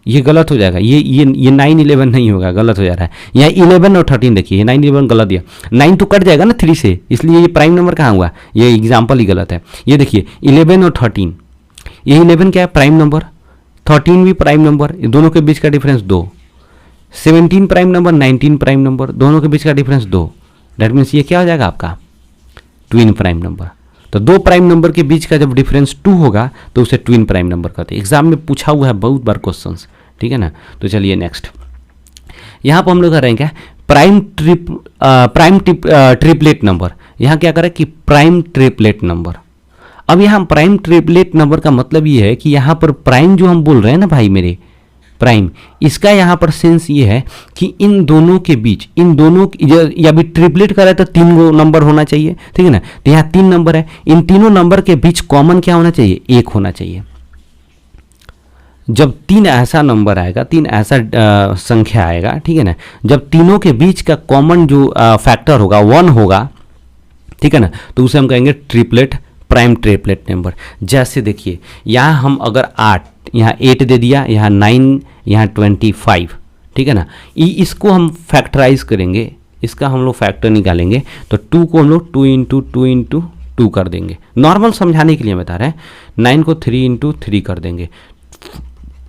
ये गलत हो जाएगा, ये 9 11 नहीं होगा, गलत हो जा रहा है। यहाँ 11 और 13 देखिए, ये 9 11 गलत दिया, 9 तो कट जाएगा ना 3 से, इसलिए ये प्राइम नंबर कहाँ हुआ, ये एग्जाम्पल ही गलत है। ये देखिए 11 और 13, ये 11 क्या है, प्राइम नंबर, 13 भी प्राइम नंबर, दोनों के बीच का difference 2, 17 prime number, 19 prime number, दोनों के बीच का डिफरेंस 2, डेट मीन्स ये क्या हो जाएगा आपका ट्विन प्राइम नंबर। तो 2 प्राइम नंबर के बीच का जब डिफरेंस 2 होगा तो उसे ट्विन प्राइम नंबर कहते हैं। एग्जाम में पूछा हुआ है बहुत बार क्वेश्चंस, ठीक है ना। तो चलिए नेक्स्ट, यहाँ पर हम लोग कर रहे हैं क्या, प्राइम ट्रिपलेट नंबर। यहाँ क्या करें कि प्राइम ट्रिपलेट नंबर। अब यहाँ प्राइम ट्रिपलेट नंबर का मतलब ये है कि यहाँ पर प्राइम जो हम बोल रहे हैं ना भाई मेरे, प्राइम, इसका यहाँ पर सेंस ये है कि इन दोनों के बीच, इन दोनों या भी ट्रिपलेट का रहे तो 3 नंबर होना चाहिए, ठीक है ना। तो यहाँ 3 नंबर है, इन तीनों नंबर के बीच कॉमन क्या होना चाहिए, 1 होना चाहिए। जब 3 ऐसा नंबर आएगा, 3 ऐसा संख्या आएगा, ठीक है ना, जब तीनों के बीच का कॉमन जो फैक्टर होगा 1 होगा, ठीक है ना, तो उसे हम कहेंगे ट्रिपलेट, प्राइम ट्रिपलेट नंबर। जैसे देखिए यहाँ हम अगर 8, यहाँ 8 दे दिया, यहाँ 9, यहाँ 25, ठीक है ना, इसको हम फैक्टराइज करेंगे, इसका हम लोग फैक्टर निकालेंगे तो 2 को हम लोग 2 इंटू 2 कर देंगे, नॉर्मल समझाने के लिए बता रहे हैं। 9 को 3 इंटू 3 कर देंगे,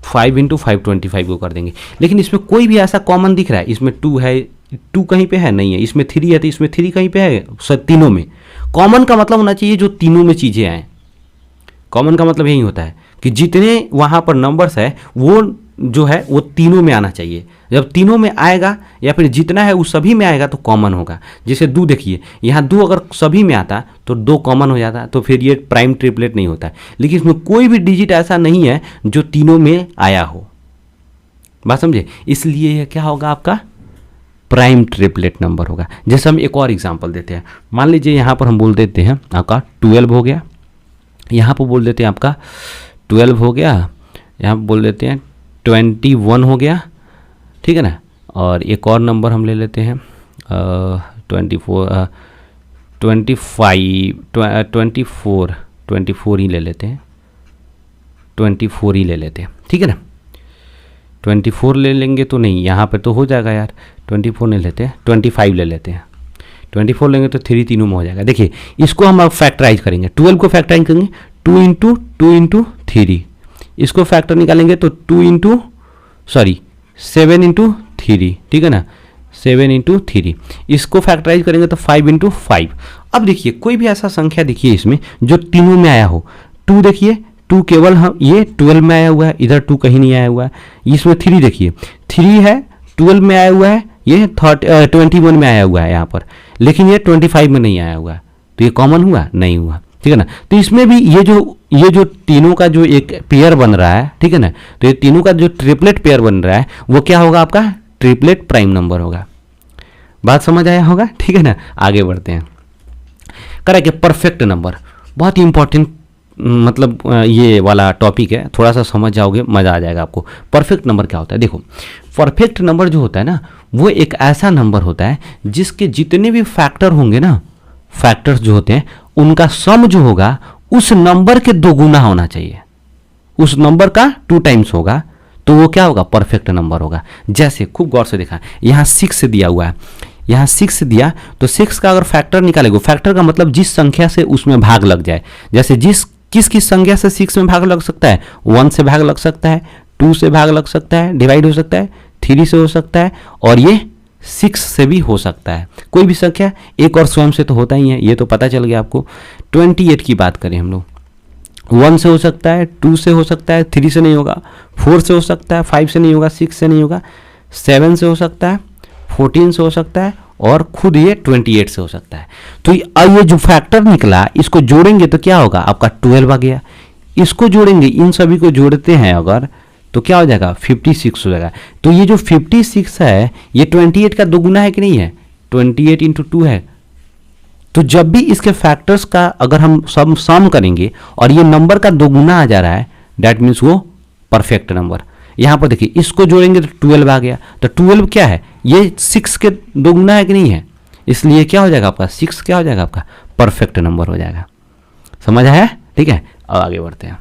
5 इंटू 5 25 को कर देंगे। लेकिन इसमें कोई भी ऐसा कॉमन दिख रहा है? इसमें 2 है, 2 कहीं पे है नहीं है, इसमें 3 है तो इसमें 3 कहीं पे है? तीनों में कॉमन का मतलब होना चाहिए जो तीनों में चीज़ें आए। कॉमन का मतलब यही होता है कि जितने वहाँ पर नंबर्स है वो जो है वो तीनों में आना चाहिए। जब तीनों में आएगा या फिर जितना है वो सभी में आएगा तो कॉमन होगा। जैसे 2 देखिए, यहाँ 2 अगर सभी में आता तो 2 कॉमन हो जाता, तो फिर ये प्राइम ट्रिपलेट नहीं होता है। लेकिन इसमें कोई भी डिजिट ऐसा नहीं है जो तीनों में आया हो, बात समझे? इसलिए ये क्या होगा आपका प्राइम ट्रिपलेट नंबर होगा। जैसे हम एक और एग्जांपल देते हैं, मान लीजिए यहाँ पर हम बोल देते हैं आपका 12 हो गया, यहाँ पर बोल देते हैं आपका 12 हो गया, यहाँ पर बोल देते हैं 21 हो गया, ठीक है ना। और एक और नंबर हम ले लेते हैं 24 ही ले लेते हैं, 24 ही ले लेते हैं, ठीक है ना। 24 ले लेंगे तो नहीं, यहाँ पे तो हो जाएगा यार, 24 नहीं लेते हैं, 25 ले लेते हैं। 24 लेंगे तो 3 तीनों में हो जाएगा। देखिए इसको हम अब फैक्टराइज करेंगे, 12 को फैक्टराइज करेंगे 2 इंटू 3, इसको फैक्टर निकालेंगे तो 7 इंटू 3, ठीक है ना, 7 इंटू 3। इसको फैक्टराइज करेंगे तो 5 इंटू 5। अब देखिए कोई भी ऐसा संख्या देखिए इसमें जो तीनों में आया हो। 2 देखिए, 2 केवल हम ये 12 में आया हुआ है, इधर 2 कहीं नहीं आया हुआ है। इसमें 3 देखिए, 3 है 12 में आया हुआ है, ये 21 में आया हुआ है यहाँ पर, लेकिन ये 25 में नहीं आया हुआ है, तो ये कॉमन हुआ नहीं हुआ, ठीक है ना। तो इसमें भी ये जो तीनों का जो एक पेयर बन रहा है, ठीक है ना, तो ये तीनों का जो ट्रिपलेट पेयर बन रहा है वो क्या होगा आपका ट्रिपलेट प्राइम नंबर होगा। बात समझ आया होगा, ठीक है ना। आगे बढ़ते हैं, करेक्ट। परफेक्ट नंबर बहुत ही इंपॉर्टेंट मतलब ये वाला टॉपिक है, थोड़ा सा समझ जाओगे मज़ा आ जाएगा आपको। परफेक्ट नंबर क्या होता है? देखो परफेक्ट नंबर जो होता है ना वो एक ऐसा नंबर होता है जिसके जितने भी फैक्टर होंगे ना, फैक्टर्स जो होते हैं उनका सम जो होगा उस नंबर के 2 गुना होना चाहिए, उस नंबर का 2 टाइम्स होगा, तो वो क्या होगा परफेक्ट नंबर होगा। जैसे खूब गौर से देखा, यहाँ 6 दिया हुआ है, यहाँ 6 दिया तो 6 का अगर फैक्टर निकालेगा, फैक्टर का मतलब जिस संख्या से उसमें भाग लग जाए। जैसे किस संख्या से 6 में भाग लग सकता है? 1 से भाग लग सकता है, 2 से भाग लग सकता है, डिवाइड हो सकता है, 3 से हो सकता है, और ये 6 से भी हो सकता है। कोई भी संख्या एक और स्वयं से तो होता ही है, ये तो पता चल गया आपको। 28 की बात करें हम लोग, 1 से हो सकता है, 2 से हो सकता है, 3 से नहीं होगा, 4 से हो सकता है, 5 से नहीं होगा, 6 से नहीं होगा, 7 से हो सकता है, 14 से हो सकता है, और खुद ये 28 से हो सकता है। तो ये जो फैक्टर निकला इसको जोड़ेंगे तो क्या होगा आपका 12 आ गया। इसको जोड़ेंगे, इन सभी को जोड़ते हैं अगर, तो क्या हो जाएगा 56 हो जाएगा। तो ये जो 56 है ये 28 का 2 गुना है कि नहीं है? 28 इंटू 2 है। तो जब भी इसके फैक्टर्स का अगर हम सम करेंगे और ये नंबर का 2 गुना आ जा रहा है, दैट मीन्स वो परफेक्ट नंबर। यहाँ पर देखिए इसको जोड़ेंगे तो 12 आ गया। तो 12 क्या है? ये 6 के 2 गुना है कि नहीं है? इसलिए क्या हो जाएगा आपका 6 क्या हो जाएगा आपका परफेक्ट नंबर हो जाएगा। समझ आया? ठीक है, अब आगे बढ़ते हैं।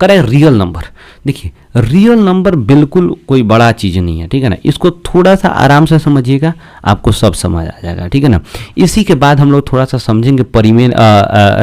करें रियल नंबर। देखिए रियल नंबर बिल्कुल कोई बड़ा चीज़ नहीं है, ठीक है ना। इसको थोड़ा सा आराम से समझिएगा, आपको सब समझ आ जाएगा, ठीक है ना। इसी के बाद हम लोग थोड़ा सा समझेंगे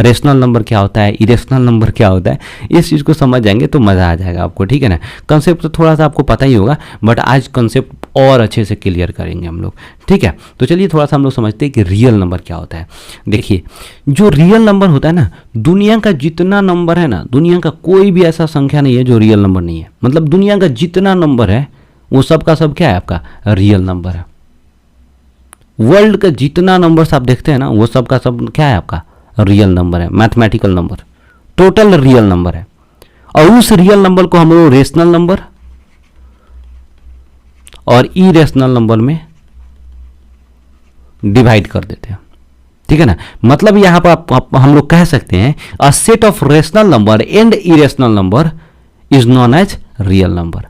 रेशनल नंबर क्या होता है, इरेशनल नंबर क्या होता है। इस चीज़ को समझ जाएंगे तो मज़ा आ जाएगा आपको, ठीक है ना। कंसेप्ट तो थोड़ा सा आपको पता ही होगा, बट आज कंसेप्ट और अच्छे से क्लियर करेंगे हम लोग, ठीक है। तो चलिए थोड़ा सा हम लोग समझते हैं कि रियल नंबर क्या होता है। देखिए जो रियल नंबर होता है ना, दुनिया का जितना नंबर है ना, दुनिया का कोई भी ऐसा संख्या नहीं है जो रियल नंबर नहीं है। मतलब दुनिया का जितना नंबर है वो सब का सब क्या है आपका रियल नंबर है। वर्ल्ड का जितना नंबर्स आप देखते हैं ना वो सब का सब क्या है आपका रियल नंबर है, mathematical number, total real number है। और उस रियल नंबर को हम लोग रेशनल नंबर और इरेशनल नंबर में डिवाइड कर देते हैं, ठीक है ना। मतलब यहां पर हम लोग कह सकते हैं a set of rational number and irrational number is known as real number.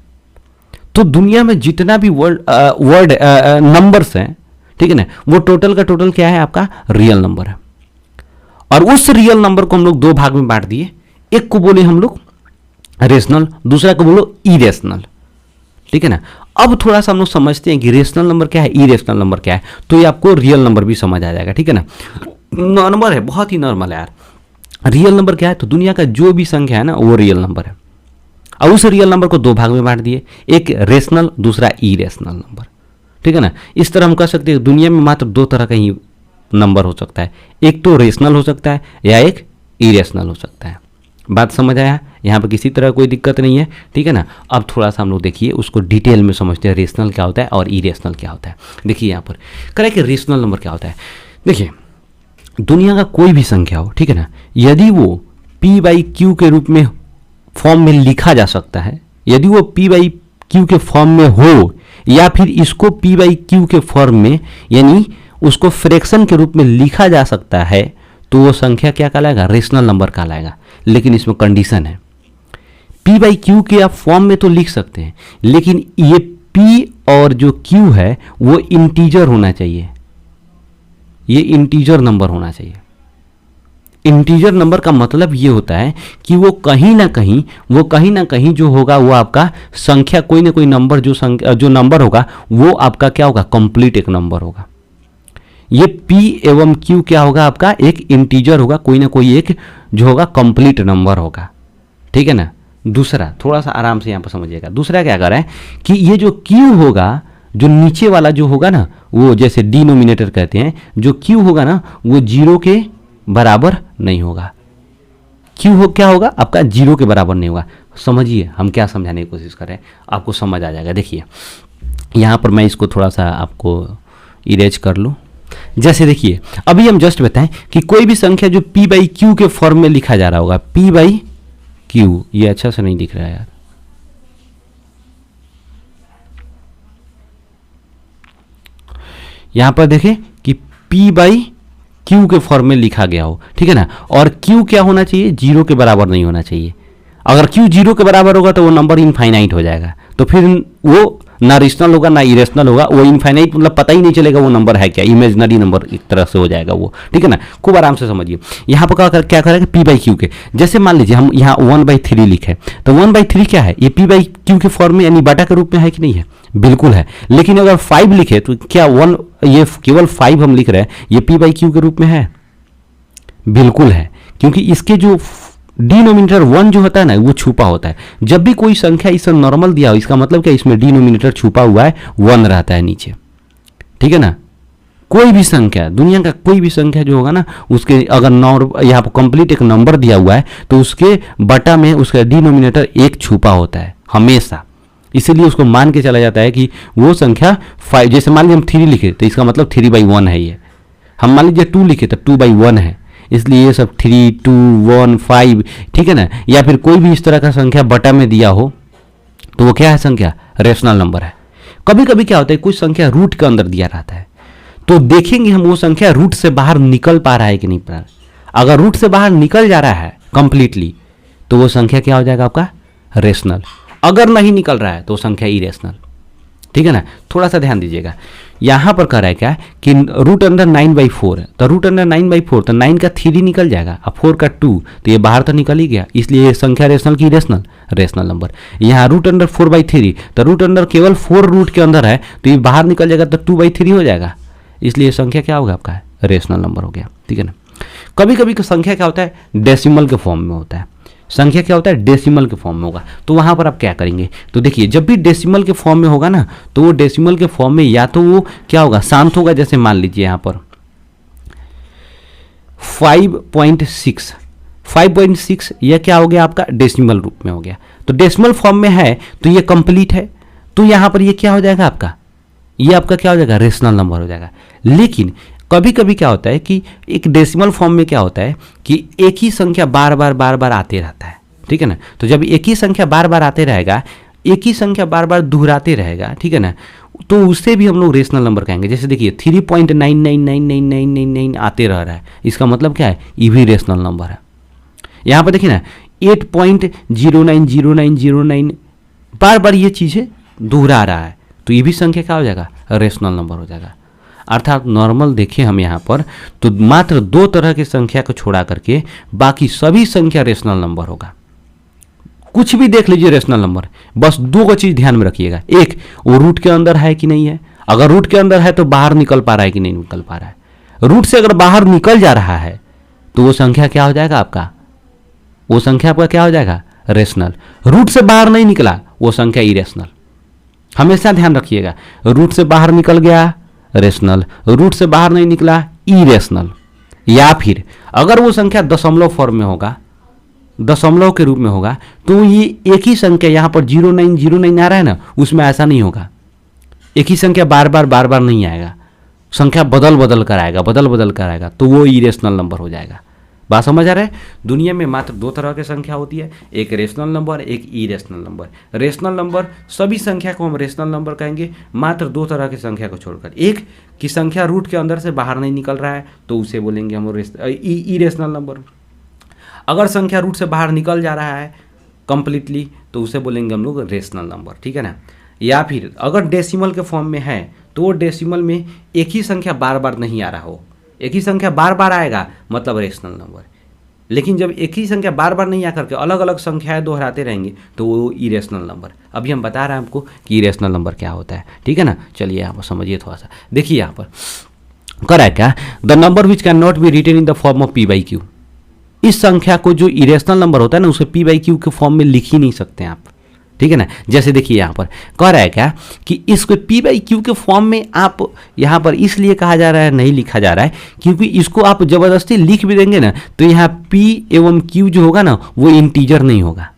तो दुनिया में जितना भी वर्ड नंबर्स हैं, ठीक है ना, वो टोटल का टोटल क्या है आपका रियल नंबर है। और उस रियल नंबर को हम लोग 2 भाग में बांट दिए, एक को बोले हम लोग रेशनल, दूसरा को बोलो इरेशनल, ठीक है ना। अब थोड़ा सा हम लोग समझते हैं कि रेशनल नंबर क्या है, इरेशनल नंबर क्या है, तो ये आपको रियल नंबर भी समझ आ जाएगा, ठीक है ना। नॉर्मल है, बहुत ही नॉर्मल है यार। रियल नंबर क्या है, तो दुनिया का जो भी संख्या है ना वो रियल नंबर है। अब उस रियल नंबर को दो भाग में बांट दिए, एक रेशनल, दूसरा इरेशनल नंबर, ठीक है ना। इस तरह हम कह सकते हैं दुनिया में मात्र दो तरह का ही नंबर हो सकता है, एक तो रेशनल हो सकता है या एक इरेशनल हो सकता है। बात समझ आया, यहाँ पर किसी तरह कोई दिक्कत नहीं है, ठीक है ना। अब थोड़ा सा हम लोग देखिए उसको डिटेल में समझते हैं, रेशनल क्या होता है और इरेशनल क्या होता है। देखिए यहाँ पर करें कि रेशनल नंबर क्या होता है। देखिए दुनिया का कोई भी संख्या हो, ठीक है ना, यदि वो p/q के रूप में फॉर्म में लिखा जा सकता है, यदि वो p/q के फॉर्म में हो या फिर इसको p/q के फॉर्म में यानी उसको फ्रैक्शन के रूप में लिखा जा सकता है, तो वो संख्या क्या कहलाएगा, रेशनल नंबर कहलाएगा। लेकिन इसमें कंडीशन है, p/q के आप फॉर्म में तो लिख सकते हैं, लेकिन ये p और जो q है वो इंटीजर होना चाहिए, ये इंटीजर नंबर होना चाहिए। इंटीजर नंबर का मतलब ये होता है कि वो कहीं ना कहीं जो होगा वो आपका संख्या कोई ना कोई नंबर जो नंबर होगा वो आपका क्या होगा, कंप्लीट एक नंबर होगा। ये p एवं q क्या होगा, आपका एक इंटीजर होगा, कोई ना कोई एक जो होगा कंप्लीट नंबर होगा, ठीक है ना। दूसरा थोड़ा सा आराम से यहाँ पर समझिएगा, दूसरा क्या कर रहा है कि ये जो q होगा, जो नीचे वाला जो होगा ना, वो जैसे डिनोमिनेटर कहते हैं, जो q होगा ना वो जीरो के बराबर नहीं होगा। क्या होगा आपका, जीरो के बराबर नहीं होगा। समझिए हम क्या समझाने की कोशिश कर रहे हैं, आपको समझ आ जाएगा। देखिए यहाँ पर मैं इसको थोड़ा सा आपको इरेज कर लूँ। जैसे देखिए अभी हम जस्ट बताएं कि कोई भी संख्या जो p/q के फॉर्म में लिखा जा रहा होगा, p/q, ये अच्छा से नहीं दिख रहा है यार, यहां पर देखें कि p/q के फॉर्म में लिखा गया हो, ठीक है ना। और q क्या होना चाहिए, जीरो के बराबर नहीं होना चाहिए। अगर q जीरो के बराबर होगा तो वो नंबर इनफाइनाइट हो जाएगा, तो फिर वो ना रेशनल होगा ना इरेशनल होगा, वो इनफाइनाइट मतलब पता ही नहीं चलेगा वो नंबर है क्या, इमेजिनरी नंबर एक तरह से हो जाएगा वो, ठीक है ना। खूब आराम से समझिए। यहाँ पर क्या करेगा, p/q के, जैसे मान लीजिए हम यहाँ 1/3 लिखे, तो 1/3 क्या है, ये p/q के फॉर्म में यानी बाटा के रूप में है कि नहीं है, बिल्कुल है। लेकिन अगर 5 लिखे तो क्या ये केवल 5 हम लिख रहे हैं, ये p/q के रूप में है, बिल्कुल है, क्योंकि इसके जो डिनोमिनेटर 1 जो होता है ना वो छुपा होता है। जब भी कोई संख्या इसे नॉर्मल दिया हो, इसका मतलब क्या, इसमें डिनोमिनेटर छुपा हुआ है, 1 रहता है नीचे, ठीक है ना। कोई भी संख्या, दुनिया का कोई भी संख्या जो होगा ना, उसके अगर यहाँ पर कंप्लीट एक नंबर दिया हुआ है तो उसके बटा में उसका डिनोमिनेटर 1 छुपा होता है हमेशा। इसीलिए उसको मान के चला जाता है कि वो संख्या 5, जैसे मान लीजिए हम 3 लिखे तो इसका मतलब 3/1 है ये। हम मान लीजिए 2 लिखे तो 2/1 है, इसलिए ये सब 3, 2, 1, 5, ठीक है ना। या फिर कोई भी इस तरह का संख्या बटा में दिया हो तो वो क्या है, संख्या रेशनल नंबर है। कभी कभी क्या होता है, कुछ संख्या रूट के अंदर दिया रहता है, तो देखेंगे हम वो संख्या रूट से बाहर निकल पा रहा है कि नहीं पा रहा है। अगर रूट से बाहर निकल जा रहा है कंप्लीटली तो वो संख्या क्या हो जाएगा, आपका रेशनल। अगर नहीं निकल रहा है तो संख्या इरेशनल, ठीक है ना। थोड़ा सा ध्यान दीजिएगा, यहाँ पर कह रहा है क्या कि रूट अंडर 9/4 है, तो रूट अंडर 9/4 तो 9 का 3 निकल जाएगा, अब 4 का 2, तो ये बाहर तो निकल ही गया, इसलिए ये संख्या रेशनल की रेशनल नंबर। यहाँ रूट अंडर 4/3, तो रूट अंडर केवल 4 रूट के अंदर है, तो ये बाहर निकल जाएगा तो 2/3 हो जाएगा, इसलिए संख्या क्या होगा, आपका रेशनल नंबर हो गया, ठीक है ना। कभी कभी संख्या क्या होता है, डेसिमल के फॉर्म में होता है। संख्या क्या होता है, डेसिमल के फॉर्म में होगा, तो वहां पर आप क्या करेंगे, तो देखिए जब भी डेसिमल के फॉर्म में होगा ना, तो वो डेसिमल के फॉर्म में या तो वो क्या होगा, शांत होगा। जैसे मान लीजिए यहाँ पर 5.6 यह क्या हो गया, आपका डेसिमल रूप में हो गया, तो डेसिमल फॉर्म में है तो ये कंप्लीट है, तो यहाँ पर ये क्या हो जाएगा, आपका ये आपका क्या हो जाएगा, रेशनल नंबर हो जाएगा। लेकिन कभी कभी क्या होता है कि एक डेसिमल फॉर्म में क्या होता है कि एक ही संख्या बार बार आते रहता है, ठीक है ना। तो जब एक ही संख्या बार बार आते रहेगा, एक ही संख्या बार बार दोहराते रहेगा, ठीक है ना, तो उससे भी हम लोग रेशनल नंबर कहेंगे। जैसे देखिए 3.999999 आते रह रहा है, इसका मतलब क्या है, ये भी रेशनल नंबर है। यहाँ पर देखिए ना 8.090909 बार बार ये चीज़ें दोहरा रहा है, तो ये भी संख्या क्या हो जाएगा, रेशनल नंबर हो जाएगा। अर्थात नॉर्मल देखें हम यहाँ पर तो मात्र 2 तरह की संख्या को छोड़ा करके बाकी सभी संख्या रेशनल नंबर होगा। कुछ भी देख लीजिए रेशनल नंबर, बस दो चीज ध्यान में रखिएगा, एक वो रूट के अंदर है कि नहीं है, अगर रूट के अंदर है तो बाहर निकल पा रहा है कि नहीं निकल पा रहा है, रूट से अगर बाहर निकल जा रहा है तो वो संख्या क्या हो जाएगा आपका, वो संख्या आपका क्या हो जाएगा, रेशनल। रूट से बाहर नहीं निकला वो संख्या इरेशनल। हमेशा ध्यान रखिएगा, रूट से बाहर निकल गया रेशनल, रूट से बाहर नहीं निकला इरेशनल। या फिर अगर वो संख्या दशमलव फॉर्म में होगा, दशमलव के रूप में होगा, तो ये एक ही संख्या यहां पर 0909 आ रहा है ना, उसमें ऐसा नहीं होगा, एक ही संख्या बार बार नहीं आएगा, संख्या बदल बदल कर आएगा, तो वो इरेशनल नंबर हो जाएगा। बात समझ आ रहा है। दुनिया में मात्र दो तरह की संख्या होती है, एक रेशनल नंबर, एक इरेशनल नंबर। रेशनल नंबर सभी संख्या को हम रेशनल नंबर कहेंगे, मात्र दो तरह की संख्या को छोड़कर। एक की संख्या रूट के अंदर से बाहर नहीं निकल रहा है तो उसे बोलेंगे हम इरेशनल नंबर। अगर संख्या रूट से बाहर निकल जा रहा है कंप्लीटली तो उसे बोलेंगे हम लोग रेशनल नंबर, ठीक है ना। या फिर अगर डेसिमल के फॉर्म में है तो वो डेसिमल में एक ही संख्या बार बार नहीं आ रहा हो, एक ही संख्या बार बार आएगा मतलब रेशनल नंबर। लेकिन जब एक ही संख्या बार बार नहीं आकर के अलग अलग संख्याएं दोहराते रहेंगे तो वो इरेशनल नंबर। अभी हम बता रहे हैं आपको कि इरेशनल नंबर क्या होता है, ठीक है ना। चलिए यहाँ पर समझिए थोड़ा सा, देखिए यहाँ पर कह रहा है क्या, the number which can not be written in the form of P by Q. इस संख्या को जो इरेशनल नंबर होता है ना उसे पी बाई क्यू के फॉर्म में लिख ही नहीं सकते आप, ठीक है ना। जैसे देखिए यहाँ पर कह रहा है क्या कि इसको पी बाई क्यू के फॉर्म में आप यहाँ पर इसलिए कहा जा रहा है, नहीं लिखा जा रहा है क्योंकि इसको आप जबरदस्ती लिख भी देंगे ना तो यहाँ पी एवं क्यू जो होगा ना वो इंटीजर नहीं होगा।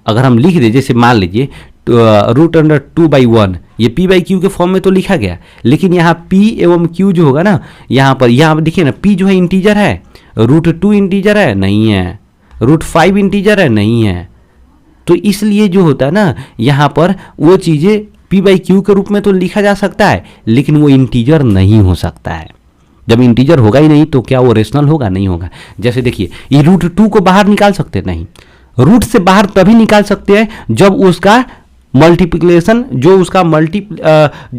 अगर हम लिख दें, जैसे मान लीजिए √2/1, ये पी बाई क्यू के फॉर्म में तो लिखा गया, लेकिन यहाँ पी एवं क्यू जो होगा ना, यहाँ पर यहाँ देखिए ना, पी जो है इंटीजर है, √2 इंटीजर है नहीं है, √5 इंटीजर है नहीं है, तो इसलिए जो होता है ना यहाँ पर वो चीज़ें पी बाई क्यू के रूप में तो लिखा जा सकता है लेकिन वो इंटीजर नहीं हो सकता है। जब इंटीजर होगा ही नहीं तो क्या वो रेशनल होगा, नहीं होगा। जैसे देखिए ये √2 को बाहर निकाल सकते नहीं, रूट से बाहर तभी निकाल सकते हैं जब उसका मल्टीप्लिकेशन जब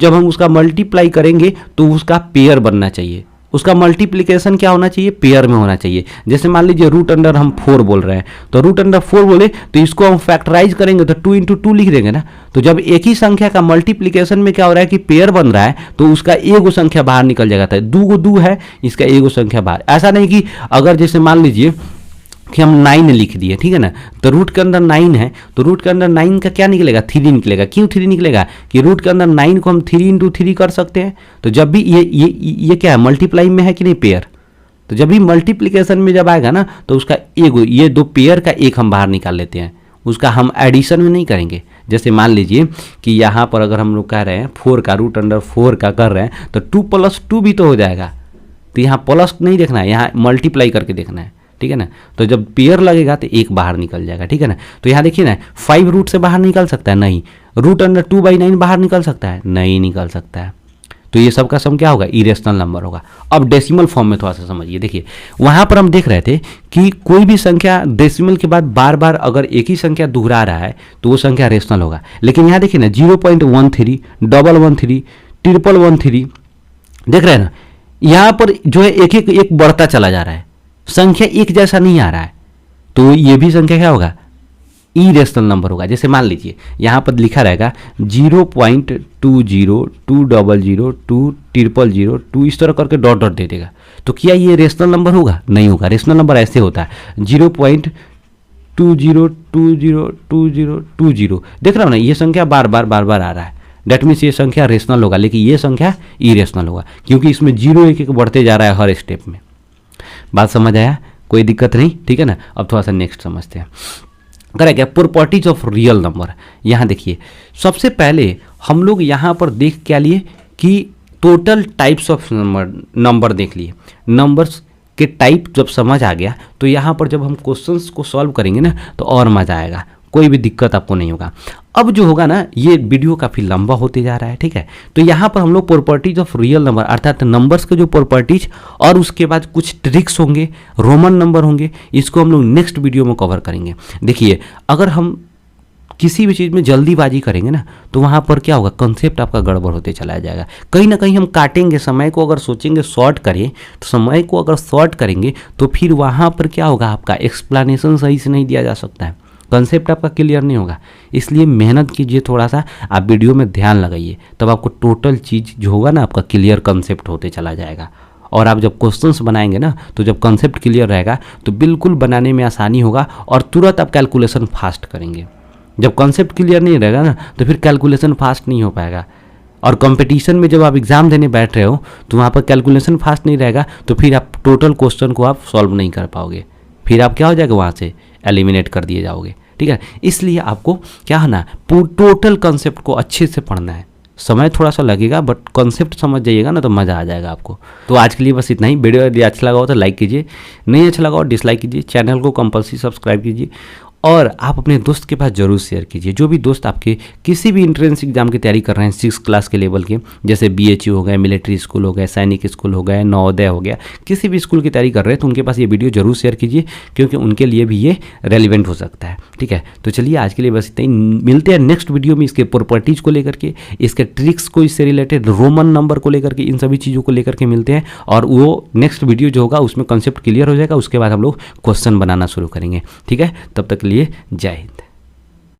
हम उसका मल्टीप्लाई करेंगे तो उसका पेयर बनना चाहिए, उसका मल्टीप्लिकेशन क्या होना चाहिए, पेयर में होना चाहिए। जैसे मान लीजिए √अंडर हम 4 बोल रहे हैं तो √4 बोले तो इसको हम फैक्टराइज करेंगे तो 2 × 2 लिख देंगे ना। तो जब एक ही संख्या का मल्टीप्लिकेशन में क्या हो रहा है कि पेयर बन रहा है तो उसका एगो संख्या बाहर निकल जाएगा। था 2 है, इसका एगो संख्या बाहर। ऐसा नहीं कि अगर जैसे मान लीजिए कि हम 9 लिख दिए, ठीक है ना, तो रूट के अंदर 9 है तो रूट के अंदर 9 का क्या निकलेगा, 3 निकलेगा। क्यों 3 निकलेगा कि रूट के अंदर 9 को हम 3 × 3 कर सकते हैं। तो जब भी ये क्या है, मल्टीप्लाई में है कि नहीं, पेयर। तो जब भी मल्टीप्लिकेशन में जब आएगा ना तो उसका एगो, ये दो पेयर का एक हम बाहर निकाल लेते हैं, उसका हम एडिशन में नहीं करेंगे। जैसे मान लीजिए कि यहाँ पर अगर हम लोग कह रहे हैं 4 का √4 का कर रहे हैं तो 2 + 2 भी तो हो जाएगा। तो यहाँ प्लस नहीं देखना है, यहाँ मल्टीप्लाई करके देखना है, ठीक है ना। तो जब पेयर लगेगा तो एक बाहर निकल जाएगा, ठीक है ना। तो यहाँ देखिए ना 5 रूट से बाहर निकल सकता है, नहीं। √2/9 बाहर निकल सकता है, नहीं निकल सकता है। तो ये सब का सम क्या होगा, इरेशनल नंबर होगा। अब डेसिमल फॉर्म में थोड़ा सा समझिए, देखिए वहाँ पर हम देख रहे थे कि कोई भी संख्या डेसिमल के बाद बार बार अगर एक ही संख्या दोहरा रहा है तो वो संख्या रेशनल होगा। लेकिन यहाँ देखिए ना 0.13, 113, 113 देख रहे हैं ना, यहाँ पर जो है एक बढ़ता चला जा रहा है, संख्या एक जैसा नहीं आ रहा है, तो ये भी संख्या क्या होगा, इरेशनल नंबर होगा। जैसे मान लीजिए यहाँ पर लिखा रहेगा 0.20, 200, 200, 2 इस तरह करके डॉट डॉट दे देगा, तो क्या ये रेशनल नंबर होगा, नहीं होगा। रेशनल नंबर ऐसे होता है 0.20, 20, 20 देख रहा हो ना, ये संख्या बार बार आ रहा है, डेट मीन्स ये संख्या रेशनल होगा। लेकिन ये संख्या इरेशनल होगा क्योंकि इसमें 0 एक बढ़ते जा रहा है हर स्टेप में। बात समझ आया, कोई दिक्कत नहीं, ठीक है ना। अब थोड़ा सा नेक्स्ट समझते हैं, करें क्या, प्रॉपर्टीज ऑफ रियल नंबर। यहाँ देखिए सबसे पहले हम लोग यहाँ पर देख क्या लिए कि टोटल टाइप्स ऑफ नंबर देख लिए। नंबर्स के टाइप जब समझ आ गया तो यहाँ पर जब हम क्वेश्चंस को सॉल्व करेंगे ना तो और मज़ा आएगा, कोई भी दिक्कत आपको नहीं होगा। अब जो होगा ना, ये वीडियो काफ़ी लंबा होते जा रहा है, ठीक है। तो यहाँ पर हम लोग प्रॉपर्टीज ऑफ रियल नंबर अर्थात नंबर्स के जो प्रॉपर्टीज और उसके बाद कुछ ट्रिक्स होंगे, रोमन नंबर होंगे, इसको हम लोग नेक्स्ट वीडियो में कवर करेंगे। देखिए अगर हम किसी भी चीज़ में जल्दीबाजी करेंगे ना तो वहाँ पर क्या होगा, कंसेप्ट आपका गड़बड़ होते चला जाएगा। कहीं ना कहीं हम काटेंगे, समय को अगर सोचेंगे शॉर्ट करें तो समय को अगर शॉर्ट करेंगे तो फिर वहाँ पर क्या होगा, आपका एक्सप्लेनेशन सही से नहीं दिया जा सकता है। कंसेप्ट आपका क्लियर नहीं होगा। इसलिए मेहनत कीजिए थोड़ा सा, आप वीडियो में ध्यान लगाइए, तब आपको टोटल चीज़ जो होगा ना आपका क्लियर कंसेप्ट होते चला जाएगा। और आप जब क्वेश्चंस बनाएंगे ना, तो जब कंसेप्ट क्लियर रहेगा तो बिल्कुल बनाने में आसानी होगा और तुरंत आप कैलकुलेशन फास्ट करेंगे। जब कंसेप्ट क्लियर नहीं रहेगा ना, तो फिर कैलकुलेशन फास्ट नहीं हो पाएगा। और कंपटीशन में जब आप एग्ज़ाम देने बैठ रहे हो तो वहाँ पर कैलकुलेशन फास्ट नहीं रहेगा, तो फिर आप टोटल क्वेश्चन को आप सॉल्व नहीं कर पाओगे, फिर आप क्या हो जाएगा, वहाँ से एलिमिनेट कर दिए जाओगे। ठीक है, इसलिए आपको क्या है ना, टोटल कंसेप्ट को अच्छे से पढ़ना है। समय थोड़ा सा लगेगा, बट कॉन्सेप्ट समझ जाइएगा ना तो मज़ा आ जाएगा आपको। तो आज के लिए बस इतना ही। वीडियो यदि अच्छा लगा हो तो लाइक कीजिए, नहीं अच्छा लगा हो डिसलाइक कीजिए, चैनल को कंपल्सरी सब्सक्राइब कीजिए और आप अपने दोस्त के पास जरूर शेयर कीजिए। जो भी दोस्त आपके किसी भी इंट्रेंस एग्जाम की तैयारी कर रहे हैं 6 क्लास के लेवल के, जैसे BHU हो गए, मिलिट्री स्कूल हो गए, सैनिक स्कूल हो गए, नवोदय हो गया, किसी भी स्कूल की तैयारी कर रहे हैं तो उनके पास ये वीडियो जरूर शेयर कीजिए, क्योंकि उनके लिए भी ये रेलिवेंट हो सकता है। ठीक है, तो चलिए आज के लिए बस इतना ही। मिलते हैं नेक्स्ट वीडियो में इसके प्रॉपर्टीज़ को लेकर के, इसके ट्रिक्स को, इससे रिलेटेड रोमन नंबर को लेकर के, इन सभी चीज़ों को लेकर के मिलते हैं। और वो नेक्स्ट वीडियो जो होगा उसमें कॉन्सेप्ट क्लियर हो जाएगा, उसके बाद हम लोग क्वेश्चन बनाना शुरू करेंगे। ठीक है, तब तक के लिए जय हिंद।